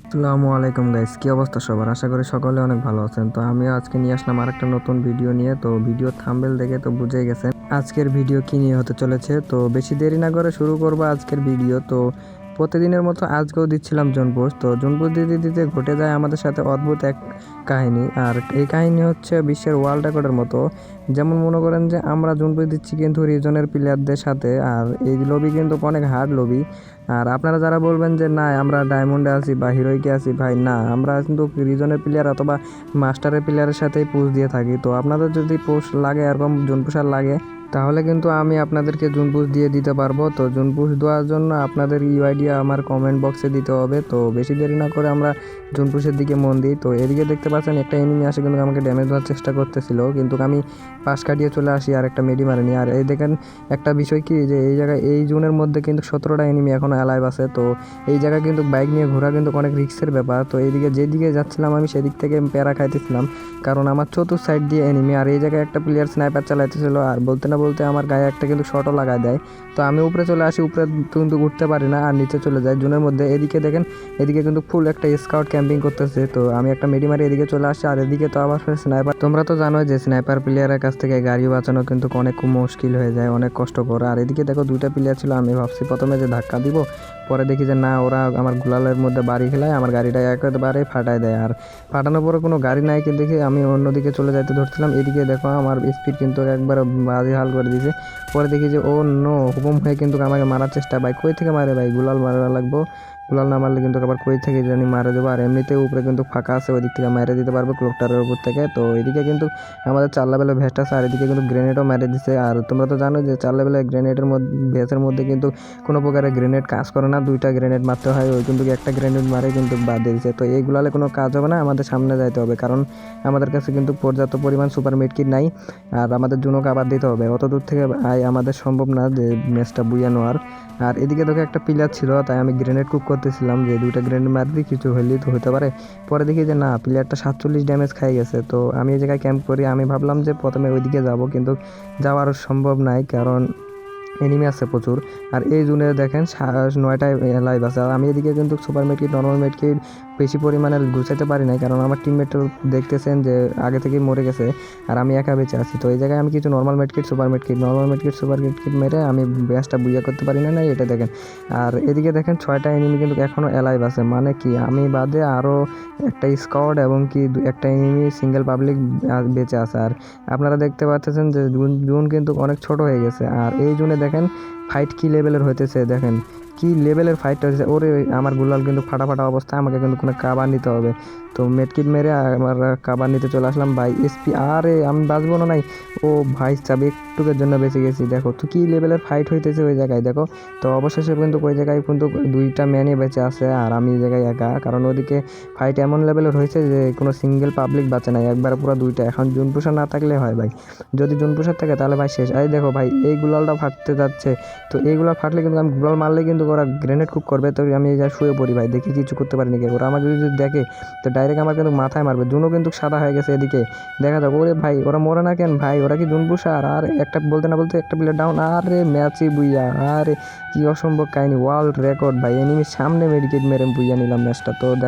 আসসালামু আলাইকুম গাইস, কি অবস্থা সবার? আশা করি সকলে অনেক ভালো আছেন। তো আমিও আজকে নিয়ে আসলাম আরেকটা নতুন ভিডিও নিয়ে। তো ভিডিও থাম্বনেল দেখে তো বুঝেই গেছেন আজকের ভিডিও কি নিয়ে হতে চলেছে। তো বেশি দেরি না করে শুরু করবো আজকের ভিডিও। তো প্রতিদিনের মতো আজকেও দিচ্ছিলাম জুনপুশ। তো জুনপুশ দিতে দিতে ঘটে যায় আমাদের সাথে অদ্ভুত এক কাহিনী। আর এই কাহিনী হচ্ছে বিশ্বের ওয়ার্ল্ড রেকর্ডের মতো। যেমন মনে করেন যে আমরা জুনপুশ দিচ্ছি কিন্তু রিজনের প্লেয়ারদের সাথে, আর এই লবি কিন্তু অনেক হার্ড লবি। আর আপনারা যারা বলবেন যে না আমরা ডায়মন্ডে আছি বা হিরোইকে আছি, ভাই না, আমরা কিন্তু রিজনের প্লেয়ার অথবা মাস্টারের প্লেয়ারের সাথেই পুশ দিয়ে থাকি। তো আপনাদের যদি পুশ লাগে, এরকম জুন পুষার লাগে, তাহলে কিন্তু আমি আপনাদেরকে জুন পুশ দিয়ে দিতে পারবো। তো জুন পুশ দেওয়ার জন্য আপনাদের ইউআইডি আমার কমেন্ট বক্সে দিতে হবে। তো বেশি দেরি না করে আমরা জুন পুশের দিকে মন দিই। তো এদিকে দেখতে পাচ্ছেন একটা এনিমি আসে কিন্তু আমাকে ড্যামেজ দেওয়ার চেষ্টা করতেছিল, কিন্তু আমি পাশ কাটিয়ে চলে আসি আর একটা মেডি মারিনি। আর এই দেখেন একটা বিষয় কি, যে এই জায়গায় এই জুনের মধ্যে কিন্তু 17টা এনিমি এখনও অ্যালাইভ আছে। তো এই জায়গায় কিন্তু বাইক নিয়ে ঘোরা কিন্তু অনেক রিস্কের ব্যাপার। তো এইদিকে যেদিকে যাচ্ছিলাম আমি সেদিক থেকে প্যারা খাইতেছিলাম, কারণ আমার চতুর্থ সাইড দিয়ে এনিমি। আর এই জায়গায় একটা প্লেয়ার স্নাইপার চালাইতেছিল, আর বলতে না বলতে আমার গায়ে একটা কিন্তু শটও লাগায় দেয়। তো আমি উপরে চলে আসি, উপরে কিন্তু উঠতে পারি না আর নিচে চলে যাই জুনের মধ্যে। এদিকে দেখেন এদিকে কিন্তু ফুল একটা স্কাউট ক্যাম্পিং করতেছে। তো আমি একটা মেডি মারি এদিকে চলে আসি, আর এদিকে তো আবার স্নাইপার। তোমরা তো জানোই যে স্নাইপার প্লেয়ারের কাছ থেকে গাড়ি বাঁচানো কিন্তু অনেক মুশকিল হয়ে যায়, অনেক কষ্টকর। আর এদিকে দেখো দুইটা প্লেয়ার ছিল, আমি ভাবছি প্রথমে যে ধাক্কা দিব, পরে দেখি যে না, ওরা আমার গুলালের মধ্যে বাড়ি খেলায় আমার গাড়িটা একেবারে ফাটায় দেয়। আর ফাটানোর পরে কোনো গাড়ি নাই, কিন্তু দেখি আমি অন্যদিকে চলে যাইতে ধরছিলাম। এদিকে দেখো আমার স্পিড কিন্তু একবার বাজে হাল করে দিয়েছে। পরে দেখি যে ও নো, হুকুম হয়ে কিন্তু আমাকে মারার চেষ্টা। ভাই কই থেকে মারে ভাই, গুলাল মারা লাগবো। গুলাল না মারলে কিন্তু আবার কই থেকে জানি মারা দেবো। আর এমনিতে উপরে কিন্তু ফাঁকা আছে, ওই দিক থেকে মেরে দিতে পারবো ক্লোকটারের উপর থেকে। তো এদিকে কিন্তু আমাদের 4 লেভেলের ভেস্ট আছে, আর এদিকে কিন্তু গ্রেনেডও মেরে দিছে। আর তোমরা তো জানো যে 4 লেভেলের গ্রেনেডের মধ্যে ভেসের মধ্যে কিন্তু কোনো প্রকারের গ্রেনেড কাজ করে না, 2টা গ্রেনেড মারতে হয়। ওই কিন্তু একটা গ্রেনেড মারে কিন্তু বাদ দিয়ে দিচ্ছে। তো এইগুলালে কোনো কাজ হবে না, আমাদের সামনে যাইতে হবে, কারণ আমাদের কাছে কিন্তু পর্যাপ্ত পরিমাণ সুপার মেডকিট নাই। আর আমাদের জুনকে আবার দিতে হবে, অত দূর থেকে আমাদের সম্ভব না যে ম্যাচটা বুইয়া নেওয়ার। আর এদিকে দেখো একটা প্লেয়ার ছিল, তাই আমি গ্রেনেড কুক করতেছিলাম যে 2টা গ্রেনেড মারবি, কিছু হলেই তো হতে পারে। পরে দেখি যে না, প্লেয়ারটা 47 ড্যামেজ খাই গেছে। তো আমি এই জায়গায় ক্যাম্প করি, আমি ভাবলাম যে প্রথমে ওইদিকে যাব, কিন্তু যাওয়ার সম্ভব নাই, কারণ এনিমি আছে প্রচুর। আর এই জুনে দেখেন 9টায় লাইভ আছে। আর আমি এদিকে কিন্তু সুপার মেডকিট নর্মাল মেডকিট বেশি পরিমাণে গুছাইতে পারি নাই, কারণ আমার টিমমেটও দেখতেছেন যে আগে থেকেই মরে গেছে আর আমি একা বেঁচে আছি। তো এই জায়গায় আমি কিছু নর্মাল মেডকিট সুপার মেডকিট মেরে আমি ব্যাসটা বুইয়া করতে পারি না, এটা দেখেন। আর এদিকে দেখেন 6টা এনিমি কিন্তু এখনও অ্যালাইভ আছে, মানে কি আমি বাদে আরও একটা স্কোয়াড এবং কি একটা এনিমি সিঙ্গেল পাবলিক বেঁচে আছে। আর আপনারা দেখতে পাচ্ছেন যে জুন কিন্তু অনেক ছোট হয়ে গেছে। আর এই জুনে দেখেন ফাইট কি লেভেলের হইতেছে, দেখেন কি লেভেলের ফাইটটা হচ্ছে। ওরে আমার গুলাল কিন্তু ফাটা ফাটা অবস্থা, আমাকে কিন্তু কোনো কাবার নিতে হবে। তো মেডকিট মেরে আমার কাবার নিতে চলে আসলাম। ভাই এসপি, আরে আমি বাঁচবো না নাই। ও ভাই সাব, একটুকের জন্য বেঁচে গেছি। দেখো তো কি লেভেলের ফাইট হইতেছে ওই জায়গায়, দেখো। তো অবশেষে কিন্তু ওই জায়গায় কিন্তু 2টা ম্যানই বেঁচে আছে, আর আমি এই জায়গায় একা, কারণ ওদিকে ফাইট এমন লেভেলের হয়েছে যে কোনো সিঙ্গেল পাবলিক বাঁচে নাই, একবার পুরো 2টা। এখন জুন পুষার না থাকলে হয় ভাই, যদি জুন পুষার থাকে তাহলে ভাই শেষ। এই দেখো ভাই এই গুলালটা ফাটতে যাচ্ছে। তো এইগুলো ফাটলে কিন্তু আমি গুলাল মারলে কিন্তু ওরা গ্রেনেড কুক করবে। তো আমি এই যা শুয়ে পড়ি ভাই, দেখি কিছু করতে পারিনি। ওরা আমাকে যদি দেখে তো ডাইরেক্ট আমার কিন্তু মাথায় মারবে। জুনও কিন্তু সাদা হয়ে গেছে, এদিকে দেখা যাক। ওরে ভাই ওরা মরে না কেন ভাই, ওরা কি জুন পুষার? আর একটা বলতে না বলতে একটা প্লেয়ার ডাউন। আরে ম্যাচই বুইয়া, আরে কি অসম্ভব কাহিনী, ওয়ার্ল্ড রেকর্ড ভাই, এনিমির সামনে মেডিকেট মেরে বুইয়া নিলাম ম্যাচটা। তো দেখা